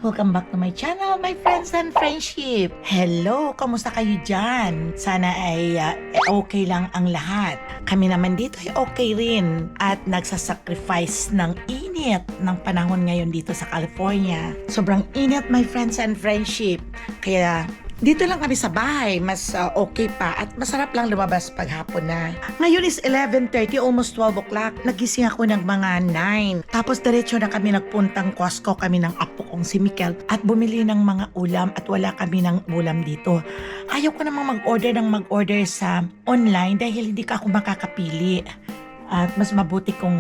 Welcome back to my channel, my friends and friendship. Hello, kamusta kayo dyan? Sana ay okay lang ang lahat. Kami naman dito ay okay rin at nagsasacrifice ng init ng panahon ngayon dito sa California. Sobrang init, my friends and friendship. Kaya dito lang kami sa bahay, mas okay pa at masarap lang lumabas paghapon na. Ngayon is 11:30, almost 12 o'clock. Nagising ako ng mga 9. Tapos diretso na kami nagpuntang Costco kami ng apo kong si Mikel at bumili ng mga ulam at wala kami ng ulam dito. Ayaw ko namang mag-order sa online dahil hindi ka ako makakapili. At mas mabuti kung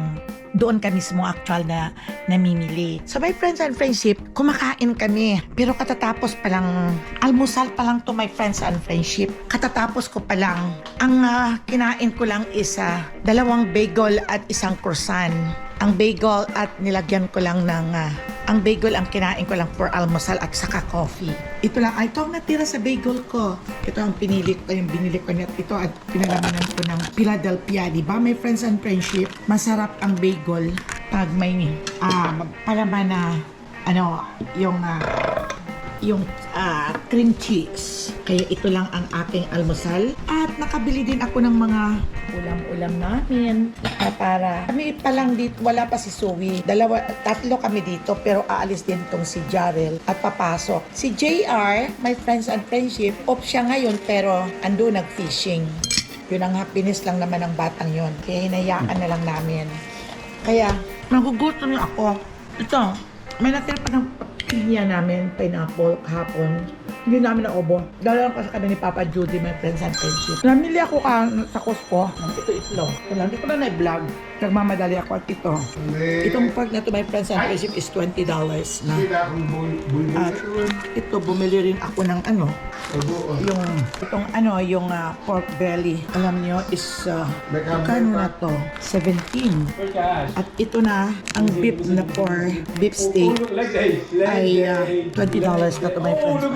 doon ka mismo actual na namimili. So my friends and friendship, kumakain kami. Pero katatapos pa lang, almusal pa lang to my friends and friendship. Katatapos ko pa lang, ang kinain ko lang is 2 bagel at 1 croissant. Ang bagel at nilagyan ko lang ng ang bagel ang kinain ko lang for almusal at saka coffee. Ito lang, ito ang natira sa bagel ko. Ito ang binili ko net. Ito at pinalamanan ko ng Philadelphia. Diba, my friends and friendship? Masarap ang bagel pag may palaman na yung cream cheese. Kaya ito lang ang aking almusal. At nakabili din ako ng mga ulam-ulam namin para kami pa lang dito, wala pa si Zoe. 3 kami dito pero aalis din itong si Jarrell at papasok. Si JR, my friends and friendship, off siya ngayon pero ando nag-fishing. Yun ang happiness lang naman ng batang yon. Kaya hinayaan na lang namin. Kaya nagugutom na ako. Ito, may natira pa ng pinya namin, pineapple, kahapon. Hindi namin naubo. Dala lang kasi kami ni Papa Judy, my friends and friendship. Namili ako sa Costco. Ito itlog. Ito lang. Hindi ko na na-vlog. Nagmamadali ako at ito. Itong pork na to, my friends and friendship, is $20 na. At ito, bumili rin ako ng yung pork belly. Alam niyo, is kano na to? 17. At ito na, ang beef na beef steak ay $20 na to, my friends.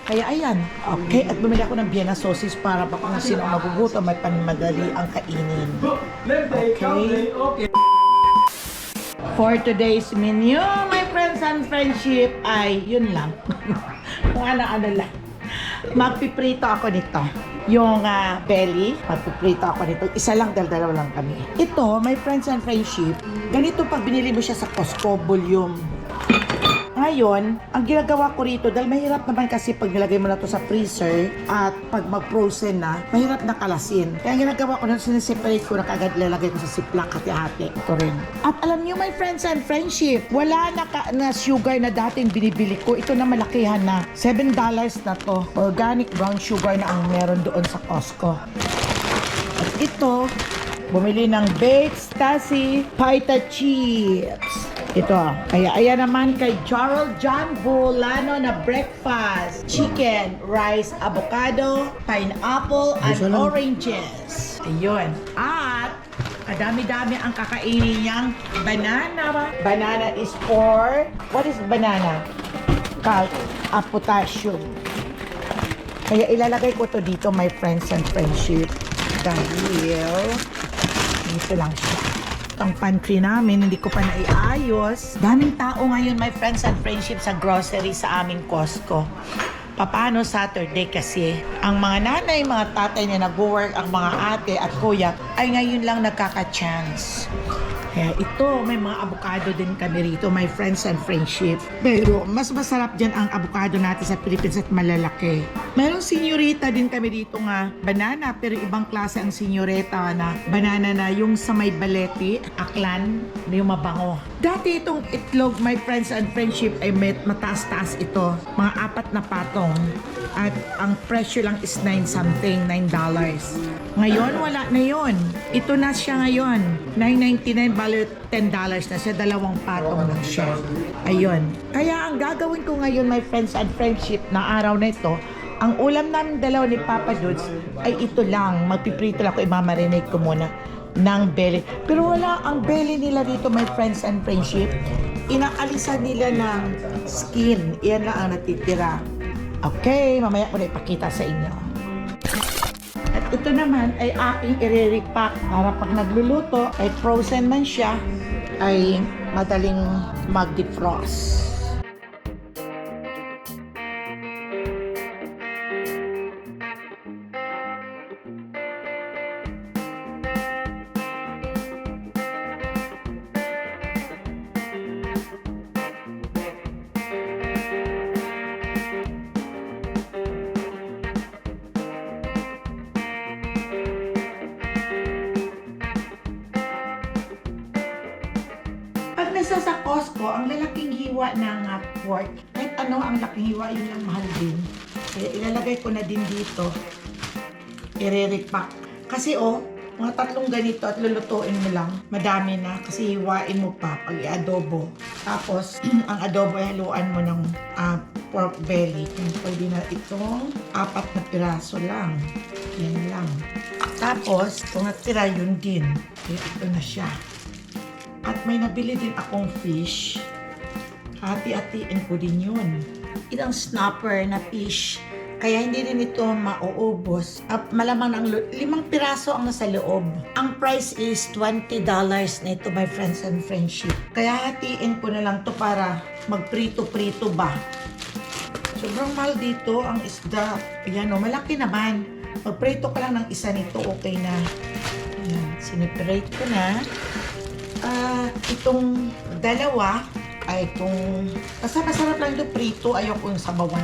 Kaya ayan, okay, at bumili ako ng Vienna sausage para pa kung sino magugutom may panmadali ang kainin. Okay? For today's menu, my friends and friendship, ay yun lang. Kung ano-ano lang. Magpiprito ako nito. Yung belly, magpiprito ako nito. Isa lang, dalawa lang kami. Ito, my friends and friendship, ganito pag binili mo siya sa Costco, volume. Ngayon, ang ginagawa ko rito, dahil mahirap naman kasi pag nilagay mo na to sa freezer at pag mag-frozen na, mahirap na kalasin. Kaya ang ginagawa ko na siniseparate ko na kagad lalagay ko sa ziplock hati-hati. Ito rin. At alam niyo, my friends and friendship, wala na sugar na dating binibili ko. Ito na malakihan na. $7 na to. Organic brown sugar na ang meron doon sa Costco. At ito, bumili ng Baked Stasi Pita Chips. Ito, kaya ayan naman kay Jarrell John Bolano na breakfast. Chicken, rice, avocado, pineapple, and oranges. Ayun. At, dami-dami ang kakainin niyang banana. Banana is for, what is banana? Potassium. Kaya ilalagay ko to dito, my friends and friendship. Dahil, dito lang siya. Ang pantry namin, hindi ko pa naiayos. Daming tao ngayon, my friends and friendship, sa grocery sa aming Costco. Paano Saturday kasi ang mga nanay, mga tatay na nag-work, ang mga ate at kuya ay ngayon lang nagkaka-chance. Kaya ito, may mga avocado din kami rito, my friends and friendship. Pero mas masarap dyan ang avocado natin sa Philippines at malalaki. Merong senyorita din kami dito nga, banana, pero ibang klase ang senyorita na banana na yung sa may baleti, aklan, na yung mabango. Dati itong itlog, my friends and friendship, ay mataas-taas ito. Mga 4 na patong. At ang presyo lang is $9 Ngayon, wala na yon. Ito na siya ngayon. $9.99, bali $10 na siya. 2 patong lang siya. Ayun. Kaya ang gagawin ko ngayon, my friends and friendship, na araw na ito, ang ulam namin dalawa ni Papa Dudes ay ito lang. Magpiprito lang ko, imamarinate ko muna ng belly. Pero wala ang belly nila dito, my friends and friendship. Inaalisan nila ng skin. Iyan lang ang natitira. Okay, mamaya ko na ipakita sa inyo. At ito naman ay aking i-repack para pag nagluluto, ay frozen man siya, ay madaling mag-defrost. Kaysa sa Costco, ang lalaking hiwa ng pork, kahit ano ang laking hiwa, yun lang mahal din. Kaya ilalagay ko na din dito. I-repack. Kasi mga 3 ganito at lulutuin mo lang. Madami na kasi hiwain mo pa pag i-adobo. Tapos, ang adobo ay haluan mo ng pork belly. Kung pwede na itong 4 na piraso lang. Yan lang. Tapos, kung natira yun din. Kaya ito na siya. At may nabili din akong fish. Hati-hatiin ko din yun. Ilang snapper na fish. Kaya hindi rin ito mauubos. At malamang ng 5 piraso ang nasa loob. Ang price is $20 na ito, my friends and friendship. Kaya hatiin ko na lang to para magprito-prito ba. Sobrang mahal dito ang isda. Ayan malaki naman. Magprito ka lang ng isa nito, okay na. Ayan, siniperate ko na. Itong dalawa ay basta masarap lang ito prito. Ayoko yung sabawan.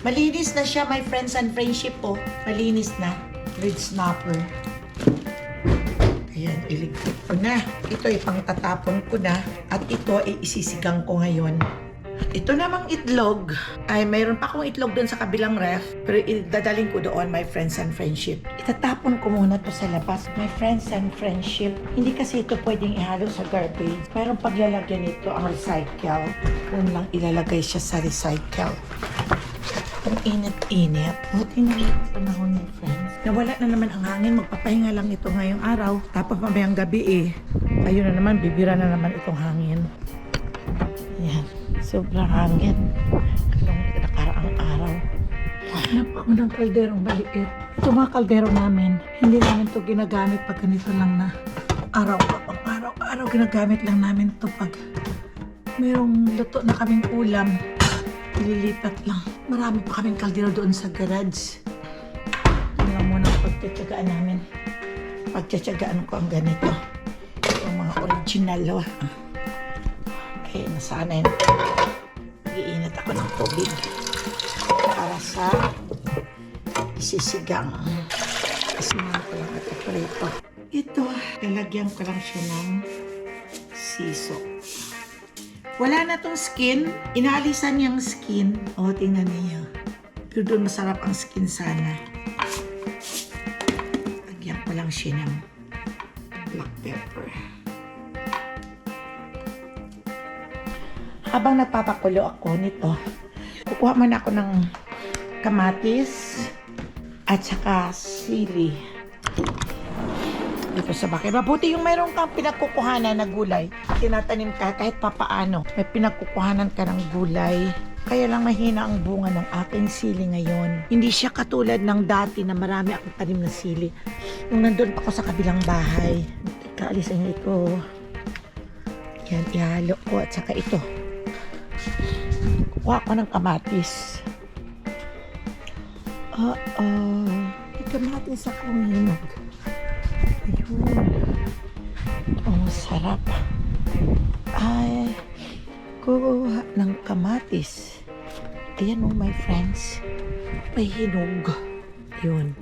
Malinis na siya, my friends and friendship po. Malinis na. Red snapper. Ayan, iligpit ko na. Ito ay pangtatapon ko na. At ito ay isisigang ko ngayon. Ito namang itlog. Ay, mayroon pa akong itlog doon sa kabilang ref. Pero idadaling ko doon, my friends and friendship. Itatapon ko muna to sa labas, my friends and friendship. Hindi kasi ito pwedeng ihalo sa garbage. Mayroong paglalagyan nito ang recycle. Doon lang ilalagay siya sa recycle. Ang init-init. Buti na yung panahon ng friends. Nawala na naman ang hangin. Magpapahinga lang ito ngayong araw. Tapos mamayang gabi ayun na naman, bibira na naman itong hangin. Yan. Sobrang hangin. Kalong nakaraang araw. Hanap ako ng kalderong maliit. Ito mga kaldero namin. Hindi namin ito ginagamit pag ganito lang na araw-araw ginagamit lang namin ito pag mayroong luto na kaming ulam. Ililipat lang. Marami pa kaming kaldero doon sa garage. Ano lang muna ang pagtsatsagaan namin. Pagtsatsagaan ko ang ganito. Yung mga original. Okay, nasanay na. Iinit ako ng tubig para sa isisigang. Isiman ko lang at ito. Ito, lalagyan ko lang siya ng siso. Wala na tong skin. Inaalisan niyang skin. Tingnan niyo. Pero doon masarap ang skin sana. Lagyan ko lang siya ng black pepper. Habang nagpapakulo ako nito, kukuha man ako ng kamatis at saka sili. Dito sa bakit. Mabuti yung mayroon kang pinagkukuhanan na gulay. Tinatanim ka kahit papaano. May pinagkukuhanan ka ng gulay. Kaya lang mahina ang bunga ng aking sili ngayon. Hindi siya katulad ng dati na marami akong tanim na sili. Nung nandun pa ako sa kabilang bahay. Kaalisan ito. Yan, ihalo ko at saka ito. Kukuha ko ng kamatis. May kamatis akong hinog. Ayun. Sarap. Ay, kuha ng kamatis. Ayan my friends. May hinog. Yun.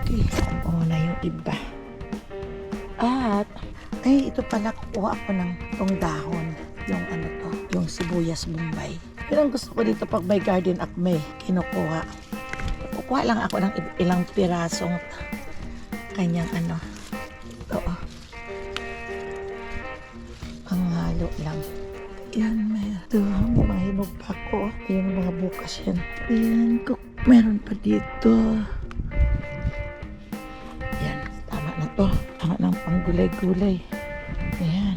Okay. Na yung iba. At, ito pala kukuha ako ng itong dahon. Yung yung sibuyas Bombay. Pero ang gusto ko dito pag may garden acme, kinukuha. Kukuha lang ako ng ilang pirasong kanyang ito. Ang halo lang. Yan, may mga hinog pa ko. Yung mga bukas yan. Yan, meron pa dito. Yan, tama na to. Tama ng panggulay-gulay. Ayan.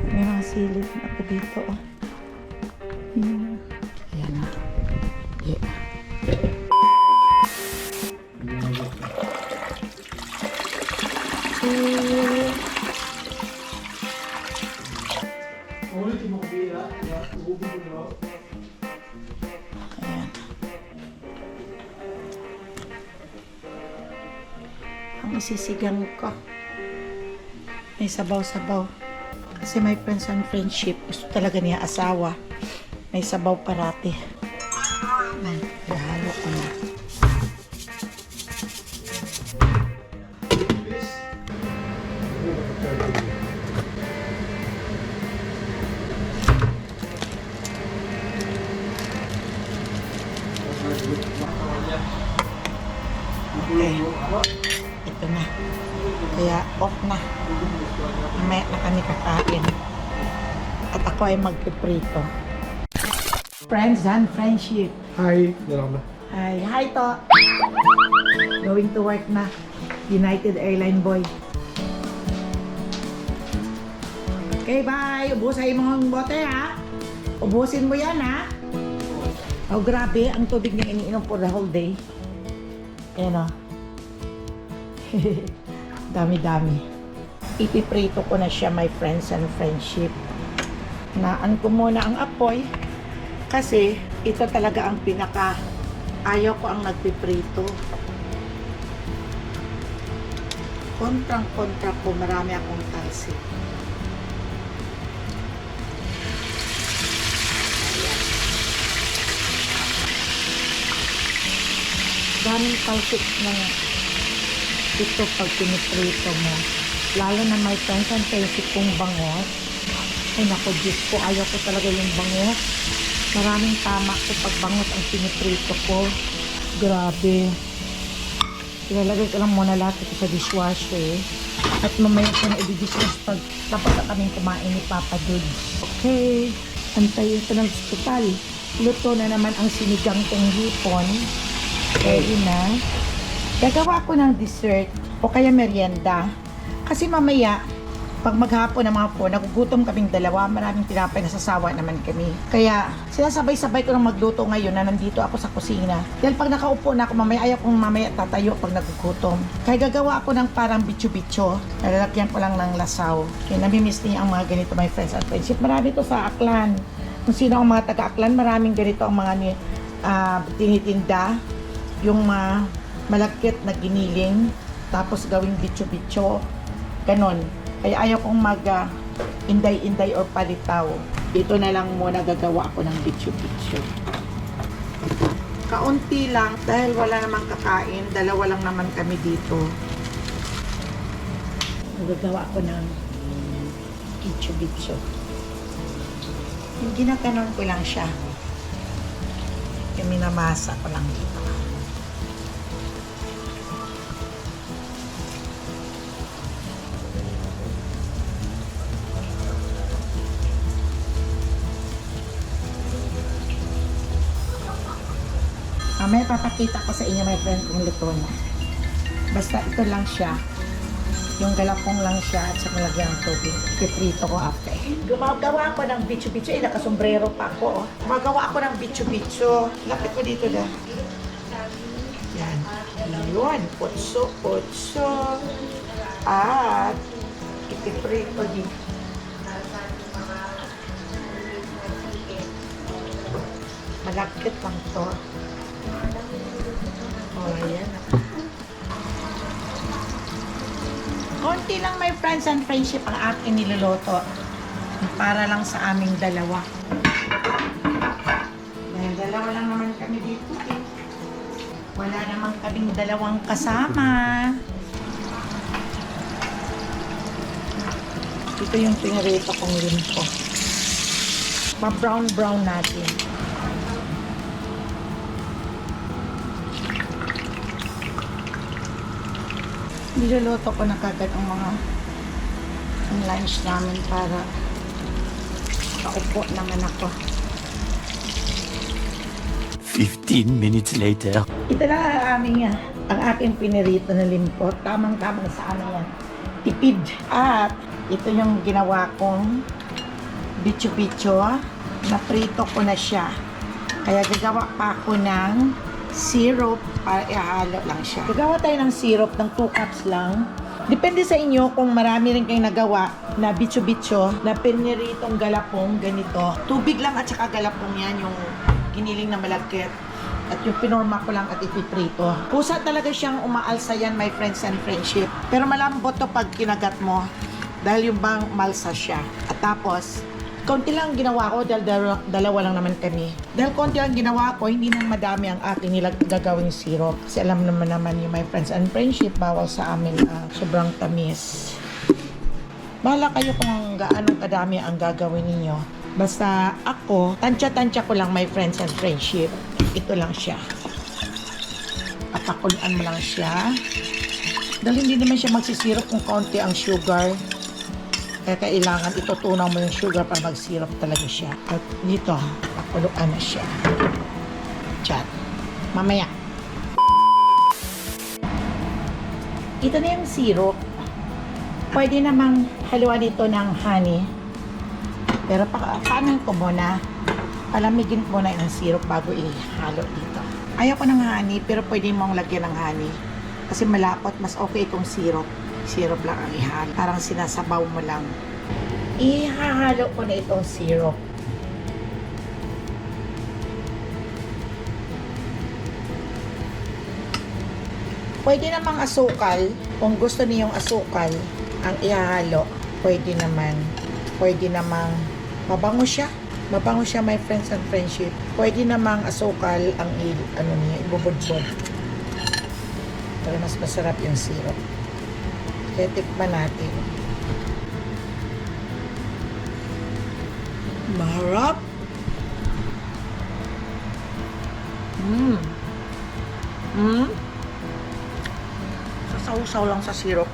May mga sili na ako dito. Ayan. Yeah. Ayan. Ang isisigang ko. May sabaw-sabaw. Kasi may friends and friendship. Gusto talaga niya asawa. May sabaw parati. Ihalo ko na. Okay. Ito na. Kaya off na. Mamaya na kami kakain. At ako ay magpiprito. Friends and friendship. Hi, Yolanda. Hi. Hi to. Going to work na. United Airline boy. Okay, bye. Ubusin mo ang bote, ha? Ubusin mo yan, ha? Oh, grabe. Ang tubig niya iniinom for the whole day. Ayan, o. Dami-dami. Ipiprito ko na siya, my friends and friendship. Naan ko muna ang apoy. Kasi, ito talaga ang pinaka... Ayaw ko ang nagpiprito. Kontrang-kontra ko, marami akong talsik. Daming talsik na ito pag piniprito mo. Lalo na may friends and friendship kong bangos. Ay naku, Diyos ko, ayaw ko talaga yung bangos. Maraming tama ko pag bangos ang piniprito ko. Grabe. Ilalagay ko lang muna lahat ito sa dishwasher. At mamaya ko na i-discuss pag tapos na kaming kumain ni Papa Dudes. Okay. Antayin ko ng hospital. Luto na naman ang sinigang kong hipon. Ready na. Gagawa ko ng dessert o kaya merienda. Kasi mamaya, pag maghapon ng mga po, nagugutom kaming dalawa, maraming tinapay, nasasawa naman kami. Kaya, sinasabay-sabay ko ng magluto ngayon na nandito ako sa kusina. Dahil pag nakaupo na ako, mamaya ayaw kong mamaya tatayo pag nagugutom. Kaya gagawa ako ng parang bitcho-bitcho. Nalalagyan ko lang ng lasaw. Kaya namimiss niya ang mga ganito, my friends and friendship. Marami to sa Aklan. Kung sino ang mga taga-Aklan, maraming ganito ang mga tinitinda. Yung malagkit na giniling, tapos gawing bitcho-bitcho. Ganon. Kaya ayaw kong mag-inday-inday or palitaw. Dito na lang muna gagawa ako ng bitcho-bitcho. Kaunti lang dahil wala namang kakain. Dalawa lang naman kami dito. Gagawa ako ng bitcho-bitcho. Yung ginaganon ko lang siya. Yung minamasa ko lang dito. May papakita ko sa inyo, my friend, kung luto na. Basta ito lang siya. Yung galapong lang siya at saka lagyan ng tubig. Piprito ko after. Gumagawa ako ng bitcho-bitcho. Nakasombrero pa ako. Gumagawa ako ng bitcho-bitcho. Lapit ko dito na. Yan. Yun. Putso. At ipiprito din. Malagkit lang to. Oh, ayan. Konti lang, my friends and friendship, ang aking niluluto. Para lang sa aming dalawa. Dahil dalawa lang naman kami dito eh. Wala naman kaming dalawang kasama. Ito yung pinarito kong limpo. Pa-brown natin. Niluluto ko na kagad ang mga lunch namin para paupo naman ako. 15 minutes later. Ito na ang aking pinirito na limpo. Tamang-tamang sa ano yan. Tipid. At ito yung ginawa kong bitcho-bitcho. Naprito ko na siya. Kaya gagawa pa ako ng syrup para ihalo lang siya. Gagawa tayo ng syrup ng 2 cups lang. Depende sa inyo kung marami rin kayong nagawa na bitcho-bitcho na piniritong galapong ganito. Tubig lang at saka galapong yan, yung giniling na malagkit. At yung pinorma ko lang at ipiprito. Pusa talaga siyang umaalsa yan, my friends and friendship. Pero malambot to pag kinagat mo dahil yung bang malsa siya. At tapos, konti lang ginawa ko dahil dalawa lang naman kami. Dahil konti lang ginawa ko, hindi nang madami ang aking gagawing syrup. Kasi alam naman yung my friends and friendship, bawal sa amin sobrang tamis. Bahala kayo kung gaano kadami ang gagawin ninyo. Basta ako, tansya-tansya ko lang my friends and friendship. Ito lang siya. Pakuluan mo lang siya. Dahil hindi naman siya magsisirop kung kaunti ang sugar. Kaya kailangan itutunaw mo yung sugar para mag-syrup talaga siya. At dito, pakuluan na siya. Diyan. Mamaya. Ito na yung syrup. Pwede namang haluan ito ng honey. Pero paano ko muna? Palamigin ko muna yung syrup bago ihalo dito. Ayaw ko ng honey, pero pwede mong lagyan ng honey. Kasi malapot, mas okay kung syrup. Syrup lang ang ihalo. Parang sinasabaw mo lang. Ihahalo ko na itong syrup. Pwede namang asukal. Kung gusto niyong asukal ang ihahalo, pwede naman. Pwede namang mabango siya. Mabango siya, my friends and friendship. Pwede namang asukal ang ibubudbod. Para mas masarap yung syrup. Kaya tikman natin. Maharap. Sasaw-saw lang sa syrup.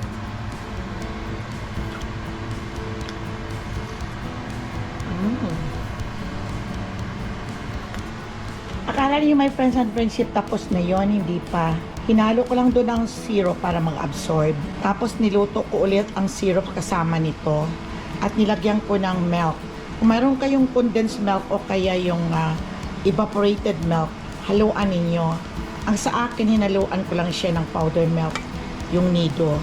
Akala niyo my friends and friendship tapos na yon, hindi pa. Hinalo ko lang doon ang syrup para mag-absorb. Tapos niluto ko ulit ang syrup kasama nito. At nilagyan ko ng milk. Kung mayroon kayong condensed milk o kaya yung evaporated milk, haluan ninyo. Ang sa akin, hinaluan ko lang siya ng powder milk, yung nido.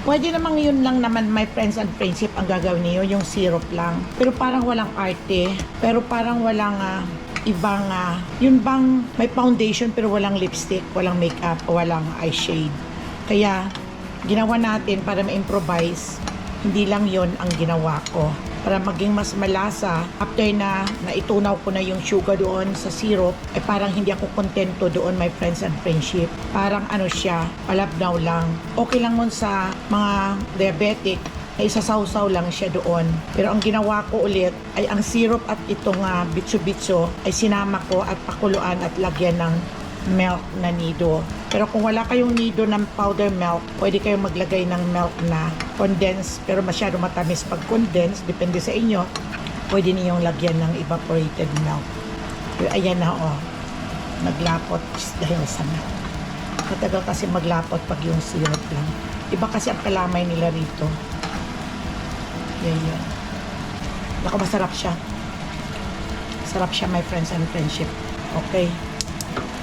Pwede namang yun lang naman, my friends and friendship, ang gagawin niyo, yung syrup lang. Pero parang walang arte. Pero parang walang ibang, yun bang may foundation pero walang lipstick, walang makeup, walang eyeshade. Kaya, ginawa natin para ma-improvise. Hindi lang yon ang ginawa ko. Para maging mas malasa, after na naitunaw ko na yung sugar doon sa syrup, ay parang hindi ako kontento doon, my friends and friendship. Parang siya, palabnaw lang. Okay lang nun sa mga diabetic, ay isasawsaw lang siya doon. Pero ang ginawa ko ulit ay ang syrup at itong bitso-bitso ay sinama ko at pakuluan at lagyan ng milk na nido. Pero kung wala kayong nido ng powder milk, pwede kayong maglagay ng milk na condensed. Pero masyado matamis pag condensed, depende sa inyo. Pwede niyong lagyan ng evaporated milk. Pero ayan na naglapot dahil sa milk. Matagal kasi maglapot pag yung syrup lang. Iba kasi ang kalamay nila rito. Yan. Naku, masarap siya. Sarap siya, my friends and friendship. Okay.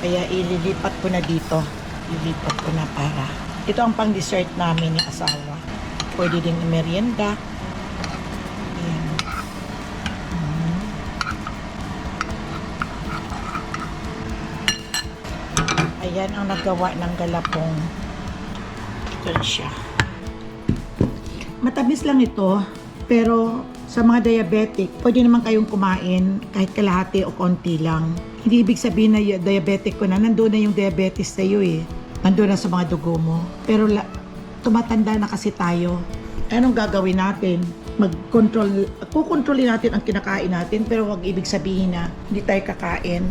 Kaya ililipat ko na dito. Ilipat ko na para. Ito ang pang-dessert namin ni asawa. Pwede din i-merienda. Ayan. Ayan ang nagawa ng galapong. Ito na siya. Matamis lang ito. Pero sa mga diabetic, pwede naman kayong kumain kahit kalahati o konti lang. Hindi ibig sabihin na diabetic ko na, nandun na yung diabetes sa iyo eh. Nandun na sa mga dugo mo. Pero tumatanda na kasi tayo. Anong gagawin natin? Kukontrolin natin ang kinakain natin, pero wag ibig sabihin na hindi tayo kakain.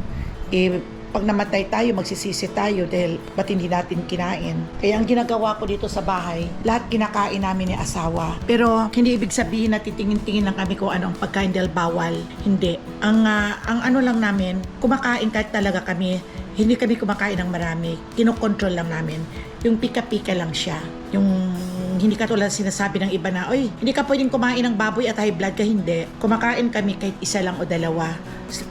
Pag namatay tayo, magsisisi tayo dahil ba't hindi natin kinain. Kaya ang ginagawa ko dito sa bahay, lahat kinakain namin ni asawa. Pero hindi ibig sabihin na titingin-tingin lang kami kung ano ang pagkain dahil bawal. Hindi. Ang ano lang namin, kumakain kahit talaga kami. Hindi kami kumakain ng marami. Kinokontrol lang namin. Yung pika-pika lang siya. Yung hindi katulad sinasabi ng iba na, oy, hindi ka pwedeng kumain ng baboy at high blood ka, hindi. Kumakain kami kahit isa lang o dalawa.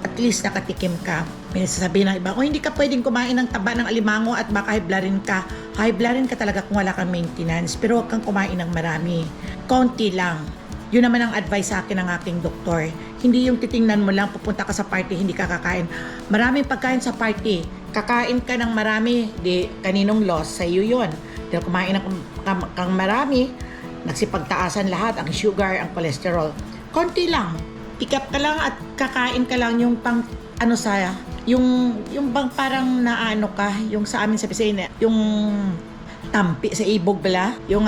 At least nakatikim ka. May nasasabi ng iba, hindi ka pwedeng kumain ng taba ng alimango at baka high blood rin ka. High blood rin ka talaga kung wala kang maintenance. Pero huwag kang kumain ng marami. Konti lang. Yun naman ang advice sa akin ng aking doktor. Hindi yung titingnan mo lang, pupunta ka sa party, hindi ka kakain. Maraming pagkain sa party. Kakain ka ng marami, di kaninong loss, sa iyo yun. Dahil kumain kang marami, nagsipagtaasan lahat, ang sugar, ang cholesterol. Konti lang. Pick up ka lang at kakain ka lang yung pang, yung bang parang naano ka, yung sa amin sa Pisay, yung tampi sa ibog bala, yung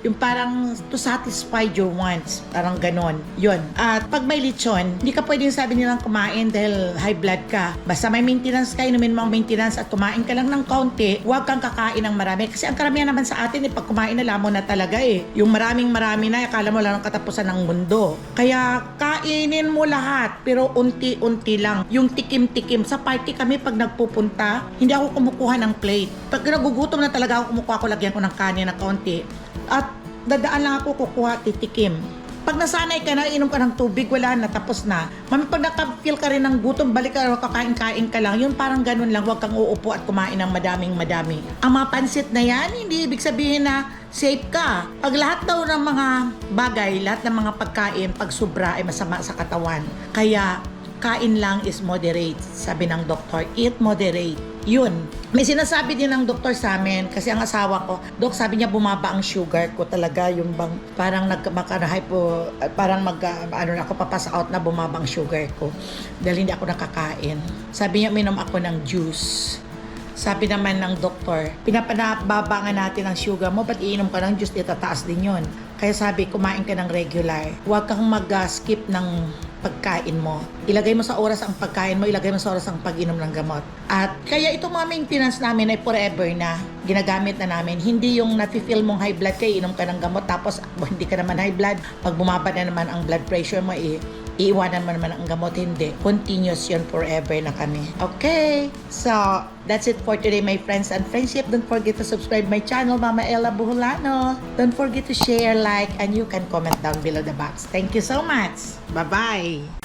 Yung parang to satisfy your wants. Parang ganon. Yun. At pag may lechon, hindi ka pwedeng sabi nilang kumain dahil high blood ka. Basta may maintenance ka, inumin mo ang maintenance at kumain ka lang ng kaunti, huwag kang kakain ng marami. Kasi ang karamihan naman sa atin, pag kumain na mo na talaga Yung marami na, akala mo lang ang katapusan ng mundo. Kaya kainin mo lahat, pero unti-unti lang. Yung tikim-tikim. Sa party kami pag nagpupunta, hindi ako kumukuha ng plate. Pag nagugutom na talaga ako, kumukuha ko, lagyan ko ng kanin na kaunti. At dadaan lang ako kukuha, titikim. Pag nasanay ka na, inom ka ng tubig, wala na, tapos na. Mami, pag nakafeel ka rin ng gutom, balik ka, kakain-kain ka lang. Yun parang ganun lang, huwag kang uupo at kumain ng madaming-madami. Ang mga pansit na yan, hindi ibig sabihin na safe ka. Pag lahat daw ng mga bagay, lahat ng mga pagkain, pag sobra ay masama sa katawan. Kaya, kain lang is moderate. Sabi ng doktor, eat moderate. Yun. May sinasabi din ng doktor sa amin, kasi ang asawa ko, Dok, sabi niya bumaba ang sugar ko talaga, yung bang, parang nagka-hypo, parang ako papas out na bumaba ang sugar ko. Dahil hindi ako nakakain. Sabi niya, minom ako ng juice. Sabi naman ng doktor, pinapanababa nga natin ang sugar mo, ba't iinom ka ng juice, itataas din yun. Kaya sabi, kumain ka ng regular. Huwag kang mag-skip ng pagkain mo. Ilagay mo sa oras ang pagkain mo, ilagay mo sa oras ang pag-inom ng gamot. At kaya itong mga maintenance namin ay forever na ginagamit na namin. Hindi yung nafe-feel mong high blood kayo, inom ka ng gamot, tapos hindi ka naman high blood. Pag bumaba na naman ang blood pressure mo, iiwanan mo naman ang gamot. Hindi. Continuous yun forever na kami. Okay. So, that's it for today, my friends and friendship. Don't forget to subscribe my channel, Mama Ella Buholano. Don't forget to share, like, and you can comment down below the box. Thank you so much. Bye-bye.